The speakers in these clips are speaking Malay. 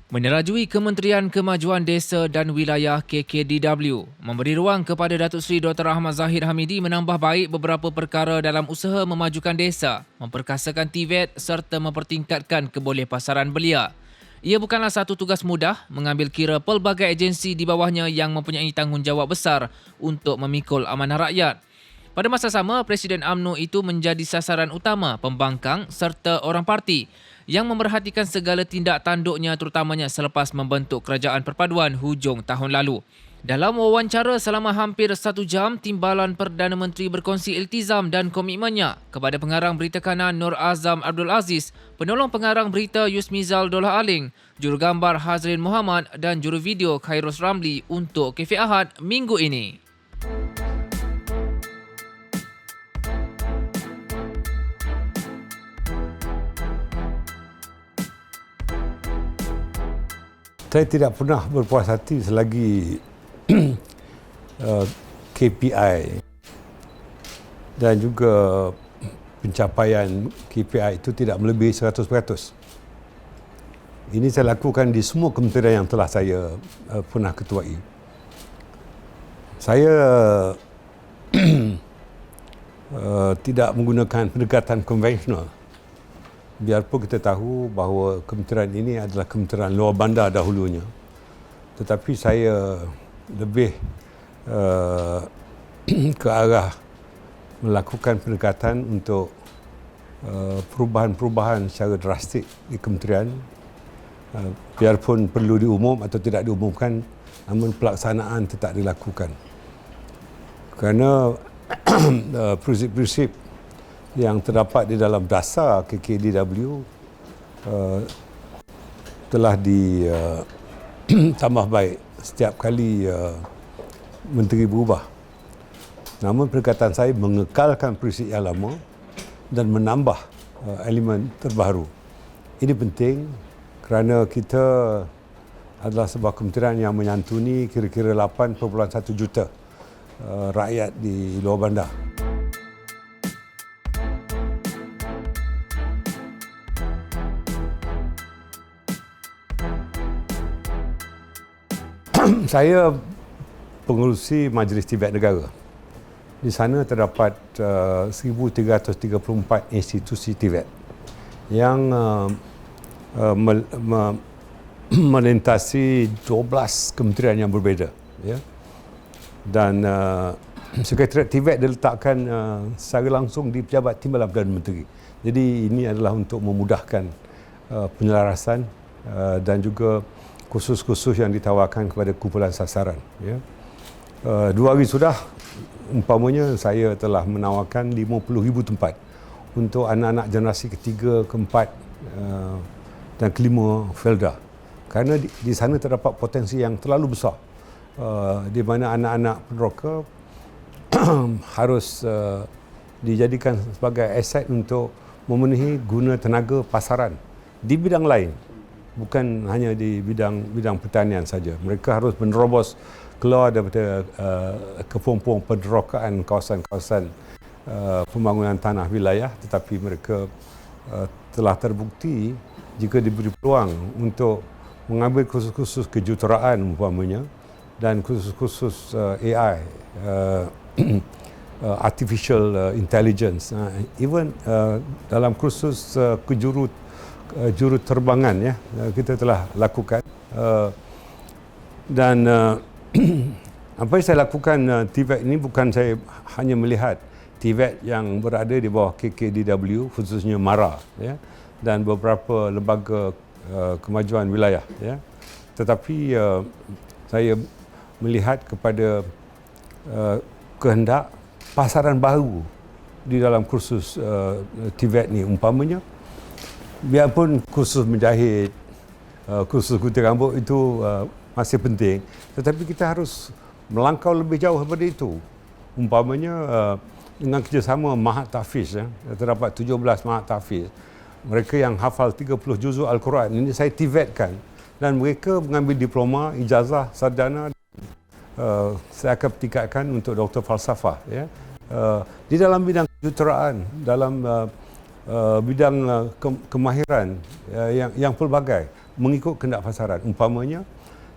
Menerajui Kementerian Kemajuan Desa dan Wilayah KKDW memberi ruang kepada Datuk Seri Dr. Ahmad Zahid Hamidi menambah baik beberapa perkara dalam usaha memajukan desa, memperkasakan TVET serta mempertingkatkan kebolehpasaran belia. Ia bukanlah satu tugas mudah mengambil kira pelbagai agensi di bawahnya yang mempunyai tanggungjawab besar untuk memikul amanah rakyat. Pada masa sama, Presiden UMNO itu menjadi sasaran utama pembangkang serta orang parti yang memerhatikan segala tindak tanduknya terutamanya selepas membentuk Kerajaan Perpaduan hujung tahun lalu. Dalam wawancara selama hampir 1 jam, Timbalan Perdana Menteri berkongsi iltizam dan komitmennya kepada pengarang berita kanan Nur Azam Abdul Aziz, penolong pengarang berita Yusmizal Dolah Aling, jurugambar Hazrin Muhammad dan juru video Khairus Ramli untuk Cafe Ahad minggu ini. Saya tidak pernah berpuas hati selagi KPI dan juga pencapaian KPI itu tidak melebihi 100%. Ini saya lakukan di semua kementerian yang telah saya pernah ketuai. Saya tidak menggunakan pendekatan konvensional. Biarpun kita tahu bahawa kementerian ini adalah kementerian luar bandar dahulunya, tetapi saya lebih ke arah melakukan pendekatan untuk perubahan-perubahan secara drastik di kementerian, biarpun perlu diumum atau tidak diumumkan, namun pelaksanaan tetap dilakukan. Kerana prinsip-prinsip yang terdapat di dalam dasar KKDW telah ditambah baik setiap kali menteri berubah. Namun pendekatan saya mengekalkan prinsip yang lama dan menambah elemen terbaru. Ini penting kerana kita adalah sebuah kementerian yang menyantuni kira-kira 8.1 juta rakyat di luar bandar. Saya pengerusi Majlis TVET Negara. Di sana terdapat 1,334 institusi TVET yang melintasi 12 kementerian yang berbeza. Ya. Dan Sekretariat TVET diletakkan secara langsung di Pejabat Timbalan Perdana Menteri. Jadi ini adalah untuk memudahkan penyelarasan dan juga kursus-kursus yang ditawarkan kepada kumpulan sasaran. Ya. 2 hari sudah, umpamanya saya telah menawarkan 50,000 tempat untuk anak-anak generasi ketiga, keempat dan kelima Felda. Kerana di sana terdapat potensi yang terlalu besar, di mana anak-anak peneroka harus dijadikan sebagai aset untuk memenuhi guna tenaga pasaran di bidang lain. Bukan hanya di bidang pertanian saja. Mereka harus menerobos keluar daripada kepompong penerokaan kawasan-kawasan pembangunan tanah wilayah, tetapi mereka telah terbukti jika diberi peluang untuk mengambil kursus-kursus kejuruteraan umpamanya dan kursus-kursus AI, artificial intelligence, even dalam kursus juruterbangan, ya, kita telah lakukan, dan apa yang saya lakukan TVET ini bukan saya hanya melihat TVET yang berada di bawah KKDW, khususnya MARA, ya, dan beberapa lembaga kemajuan wilayah, ya, tetapi saya melihat kepada kehendak pasaran baru di dalam kursus TVET ni. Umpamanya, biarpun kursus menjahit, kursus gunting rambut itu masih penting, tetapi kita harus melangkau lebih jauh daripada itu. Umpamanya dengan kerjasama Mahat Tahfiz, ya, terdapat 17 Mahat Tahfiz. Mereka yang hafal 30 juzuk Al-Quran, ini saya TVET-kan, dan mereka mengambil diploma, ijazah, sarjana. Saya akan tingkatkan untuk Doktor Falsafah, ya, di dalam bidang kejuruteraan, dalam bidang kemahiran yang pelbagai, mengikut kehendak pasaran. Umpamanya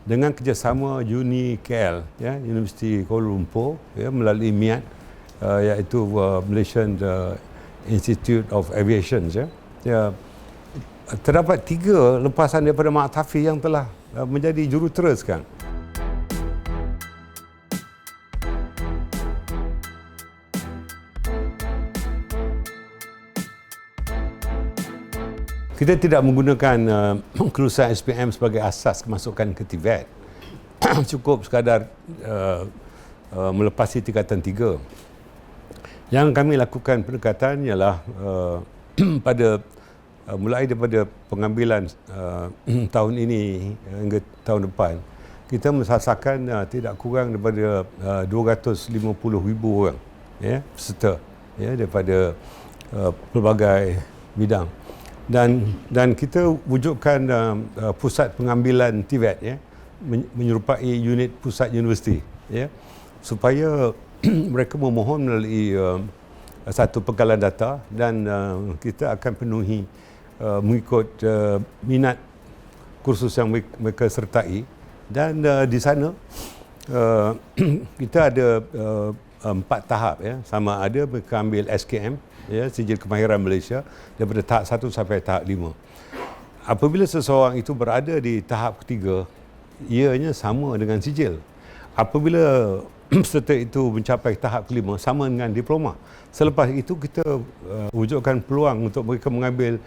dengan kerjasama Uni KL, ya, Universiti Kuala Lumpur, ya, melalui MIAT, iaitu Malaysian Institute of Aviation, ya, terdapat 3 lepasan daripada Mak Tafi yang telah menjadi jurutera sekarang. Kita tidak menggunakan kelulusan SPM sebagai asas kemasukan ke TVET. Cukup sekadar melepasi tingkatan 3. Yang kami lakukan pendekatan ialah pada mulai daripada pengambilan tahun ini hingga tahun depan, kita mensasarkan tidak kurang daripada 250,000 orang, ya, peserta, ya, daripada pelbagai bidang. Dan kita wujudkan pusat pengambilan TVET, ya, menyerupai unit pusat universiti, ya, supaya mereka memohon melalui satu pengkalan data, dan kita akan penuhi mengikut minat kursus yang mereka sertai. Dan di sana kita ada 4 tahap, ya. Sama ada mereka ambil SKM, ya, Sijil Kemahiran Malaysia, daripada tahap 1 sampai tahap 5. Apabila seseorang itu berada di tahap ketiga, ianya sama dengan sijil. Apabila peserta itu mencapai tahap kelima, sama dengan diploma. Selepas itu kita wujudkan peluang untuk mereka mengambil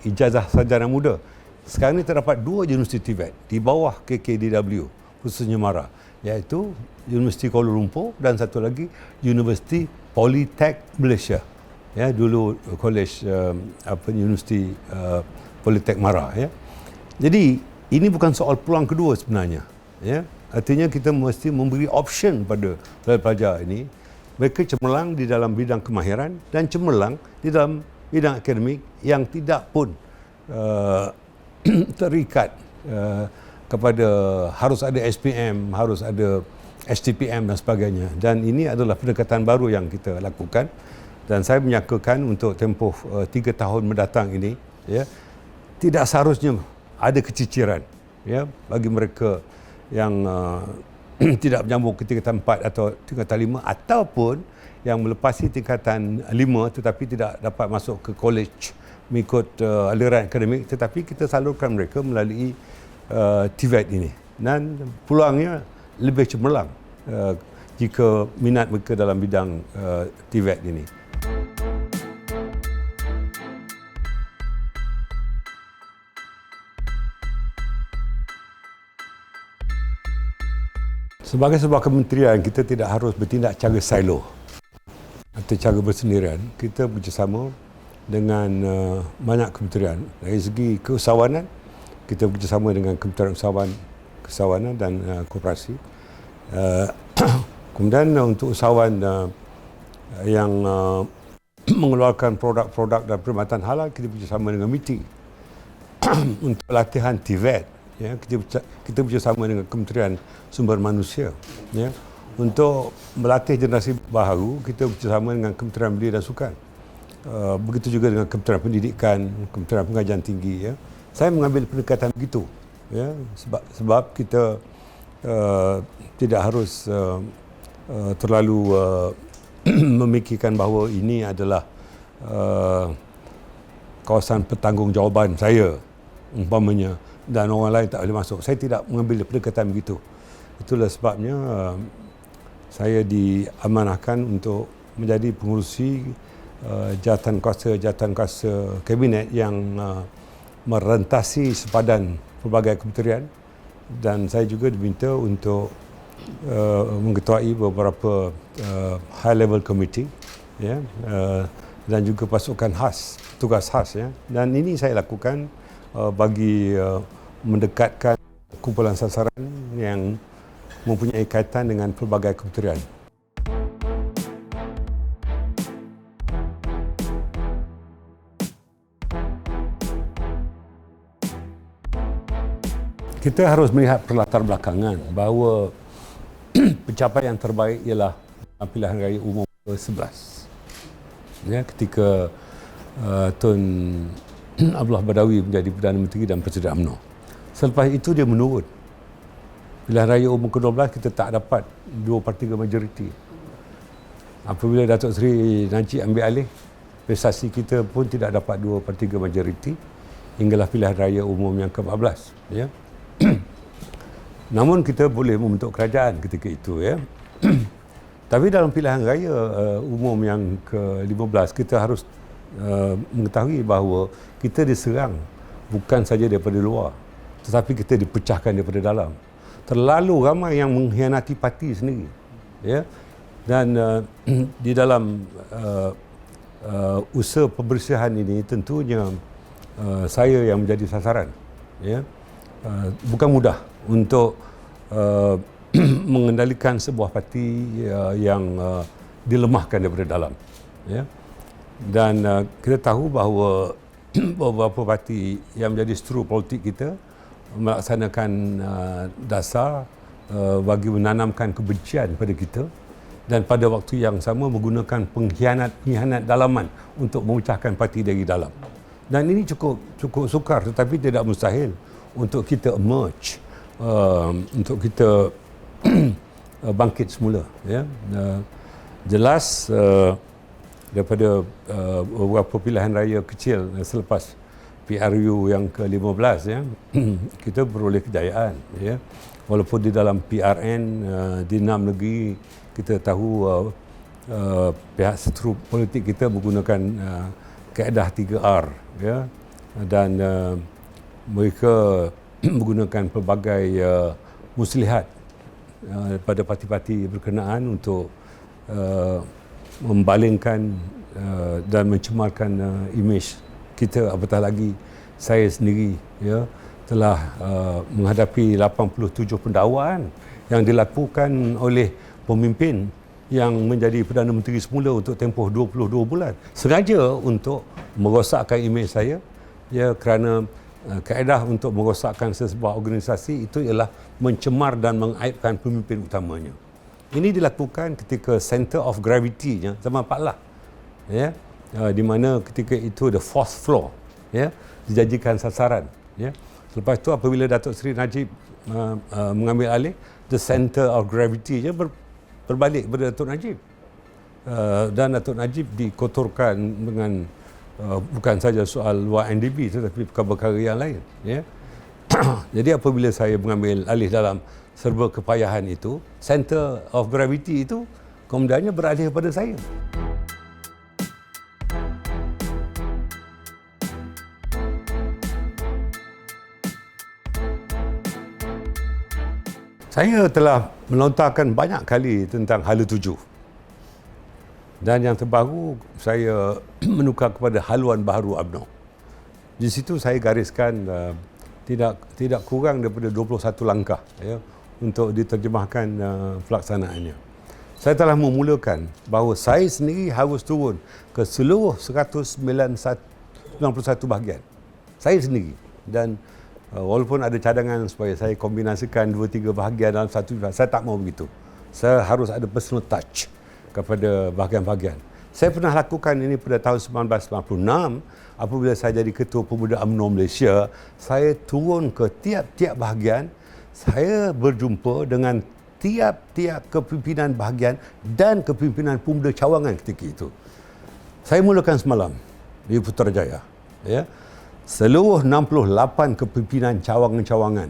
ijazah sarjana muda. Sekarang ini terdapat 2 universiti TVET di bawah KKDW, khususnya MARA, iaitu Universiti Kuala Lumpur dan satu lagi Universiti Politek Malaysia. Ya, dulu College Universiti Politek MARA, ya. Jadi ini bukan soal peluang kedua sebenarnya, ya. Artinya kita mesti memberi option pada pelajar ini. Mereka cemerlang di dalam bidang kemahiran dan cemerlang di dalam bidang akademik yang tidak pun terikat kepada harus ada SPM, harus ada STPM dan sebagainya. Dan ini adalah pendekatan baru yang kita lakukan. Dan saya menyangkakan untuk tempoh 3 tahun mendatang ini, ya, tidak seharusnya ada keciciran, ya, bagi mereka yang tidak menyambung ke tingkatan 4 atau tingkatan 5, ataupun yang melepasi tingkatan 5 tetapi tidak dapat masuk ke college mengikut aliran akademik, tetapi kita salurkan mereka melalui TVET ini. Dan peluangnya lebih cemerlang jika minat mereka dalam bidang TVET ini. Sebagai sebuah kementerian, kita tidak harus bertindak cara silo atau cara bersendirian. Kita bekerjasama dengan banyak kementerian. Dari segi keusahawanan, kita bekerjasama dengan Kementerian Keusahawanan dan Koperasi. Kemudian untuk usahawan yang mengeluarkan produk-produk dan perkhidmatan halal, kita bekerjasama dengan MITI. Untuk latihan TVET, ya, kita bekerjasama dengan Kementerian Sumber Manusia, ya. Untuk melatih generasi baru, kita bekerjasama dengan Kementerian Belia dan Sukan. Begitu juga dengan Kementerian Pendidikan, Kementerian Pengajian Tinggi, ya. Saya mengambil pendekatan begitu, ya, sebab kita tidak harus terlalu memikirkan bahawa ini adalah kawasan pertanggungjawaban saya, umpamanya, dan orang lain tak boleh masuk. Saya tidak mengambil pendekatan begitu. Itulah sebabnya saya diamanahkan untuk menjadi pengurusi jawatan kuasa kabinet yang merentasi sepadan pelbagai kementerian, dan saya juga diminta untuk mengetuai beberapa high level committee, ya, dan juga pasukan khas, tugas khas, ya. Dan ini saya lakukan bagi mendekatkan kumpulan sasaran yang mempunyai kaitan dengan pelbagai kementerian. Kita harus melihat perlatar belakangan bahawa pencapaian terbaik ialah pilihan raya umum ke-11. Ya, ketika Tun Abdullah Badawi menjadi Perdana Menteri dan Presiden UMNO. Selepas itu dia menurun. Pilihan raya umum ke-12 kita tak dapat 2/3 majoriti. Apabila Datuk Seri Najib ambil alih, prestasi kita pun tidak dapat 2/3 majoriti hinggalah pilihan raya umum yang ke-14, ya. Namun kita boleh membentuk kerajaan ketika itu, ya. Tapi dalam pilihan raya umum yang ke-15 kita harus mengetahui bahawa kita diserang bukan saja daripada luar, tetapi kita dipecahkan daripada dalam. Terlalu ramai yang mengkhianati parti sendiri, ya. Dan di dalam usaha pembersihan ini tentunya saya yang menjadi sasaran, ya. Bukan mudah untuk mengendalikan sebuah parti yang dilemahkan daripada dalam, ya. Dan kita tahu bahawa beberapa parti yang menjadi stru politik kita melaksanakan dasar bagi menanamkan kebencian pada kita, dan pada waktu yang sama menggunakan pengkhianat dalaman untuk memecahkan parti dari dalam. Dan ini cukup sukar, tetapi tidak mustahil untuk kita emerge, untuk kita bangkit semula, ya. Jelas daripada beberapa pilihan raya kecil selepas PRU yang ke-15, ya, kita beroleh kejayaan, ya. Walaupun di dalam PRN di 6 negeri kita tahu pihak setru politik kita menggunakan kaedah 3R, ya, dan mereka menggunakan pelbagai muslihat pada parti-parti berkenaan untuk membalingkan dan mencemarkan imej kita. Apatah lagi saya sendiri, ya, telah menghadapi 87 pendakwaan yang dilakukan oleh pemimpin yang menjadi Perdana Menteri semula untuk tempoh 22 bulan, sengaja untuk merosakkan imej saya, ya, kerana kaedah untuk merosakkan sebuah organisasi itu ialah mencemar dan mengaibkan pemimpin utamanya. Ini dilakukan ketika center of gravity-nya zaman Pak Lah, ya, di mana ketika itu the fourth floor, ya, dijadikan sasaran, ya. Selepas itu apabila Datuk Seri Najib mengambil alih, the center of gravity-nya berbalik kepada Datuk Najib, dan Datuk Najib dikotorkan dengan bukan saja soal luar NDP tetapi perkara-perkara yang lain, ya. Jadi apabila saya mengambil alih dalam serba kepayahan itu, center of gravity itu komandannya beralih kepada saya. Saya telah melontarkan banyak kali tentang Hala 7. Dan yang terbaru saya menukar kepada haluan baharu UMNO. Di situ saya gariskan tidak kurang daripada 21 langkah, ya, untuk diterjemahkan pelaksanaannya. Saya telah memulakan bahawa saya sendiri harus turun ke seluruh 191 bahagian. Saya sendiri. Dan walaupun ada cadangan supaya saya kombinasikan 2-3 bahagian dalam satu, saya tak mahu begitu. Saya harus ada personal touch kepada bahagian-bahagian. Saya pernah lakukan ini pada tahun 1996 apabila saya jadi Ketua Pemuda UMNO Malaysia. Saya turun ke tiap-tiap bahagian, saya berjumpa dengan tiap-tiap kepimpinan bahagian dan kepimpinan pemuda cawangan ketika itu. Saya mulakan semalam di Putrajaya, ya. Seluruh 68 kepimpinan cawangan-cawangan,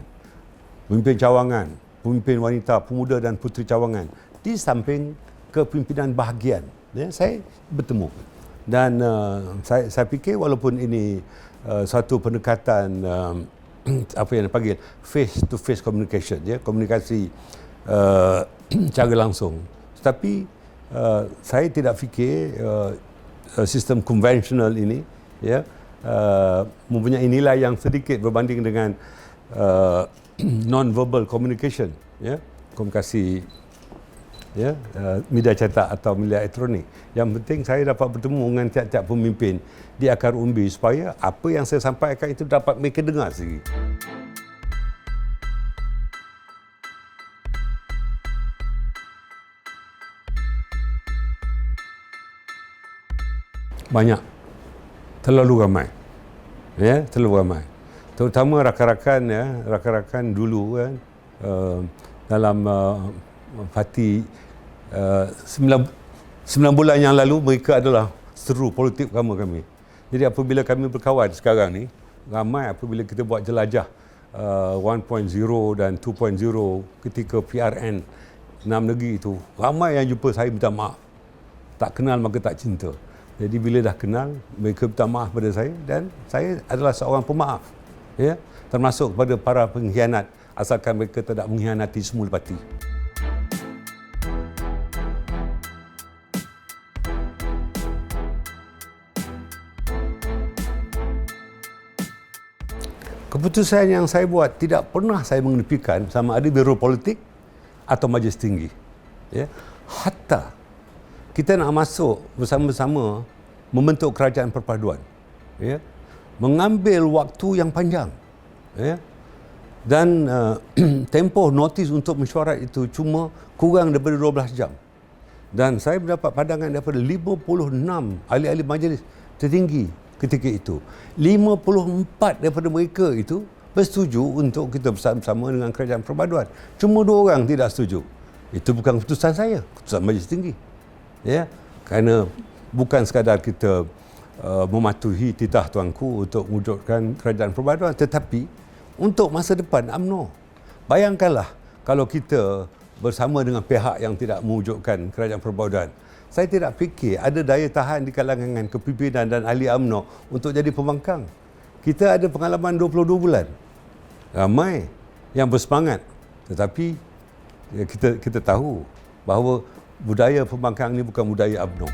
pemimpin cawangan, pemimpin wanita, pemuda dan puteri cawangan, di samping kepimpinan bahagian, ya, saya bertemu. Dan saya fikir walaupun ini satu pendekatan apa yang dipanggil face to face communication, ya, komunikasi cara langsung, tetapi saya tidak fikir sistem konvensional ini, ya, mempunyai nilai yang sedikit berbanding dengan non-verbal communication, ya, komunikasi, ya, media cetak atau media elektronik. Yang penting saya dapat bertemu dengan tiap-tiap pemimpin di akar umbi supaya apa yang saya sampaikan itu dapat mereka dengar sendiri. Banyak, terlalu ramai, ya, terlalu ramai. terutama rakan-rakan dulu kan, dalam parti 9 bulan yang lalu mereka adalah seru politik bersama kami. Jadi apabila kami berkawan sekarang ni, ramai apabila kita buat jelajah 1.0 dan 2.0 ketika PRN 6 negeri itu, ramai yang jumpa saya minta maaf. Tak kenal maka tak cinta. Jadi bila dah kenal, mereka minta maaf pada saya dan saya adalah seorang pemaaf. Ya, termasuk kepada para pengkhianat asalkan mereka tidak mengkhianati semula parti. Keputusan yang saya buat tidak pernah saya mengenepikan sama ada biro politik atau majlis tinggi. Ya. Hatta kita nak masuk bersama-sama membentuk kerajaan perpaduan. Ya. Mengambil waktu yang panjang. Ya. Dan tempoh notis untuk mesyuarat itu cuma kurang daripada 12 jam. Dan saya mendapat pandangan daripada 56 ahli-ahli majlis tertinggi ketika itu. 54 daripada mereka itu bersetuju untuk kita bersama-sama dengan kerajaan perpaduan. Cuma 2 orang tidak setuju. Itu bukan keputusan saya, keputusan majlis tinggi. Ya, kerana bukan sekadar kita mematuhi titah tuanku untuk mewujudkan kerajaan perpaduan, tetapi untuk masa depan UMNO. Bayangkanlah kalau kita bersama dengan pihak yang tidak mewujudkan kerajaan perpaduan. Saya tidak fikir ada daya tahan di kalangan kepimpinan dan ahli UMNO untuk jadi pembangkang. Kita ada pengalaman 22 bulan. Ramai yang bersemangat. Tetapi kita tahu bahawa budaya pembangkang ini bukan budaya UMNO.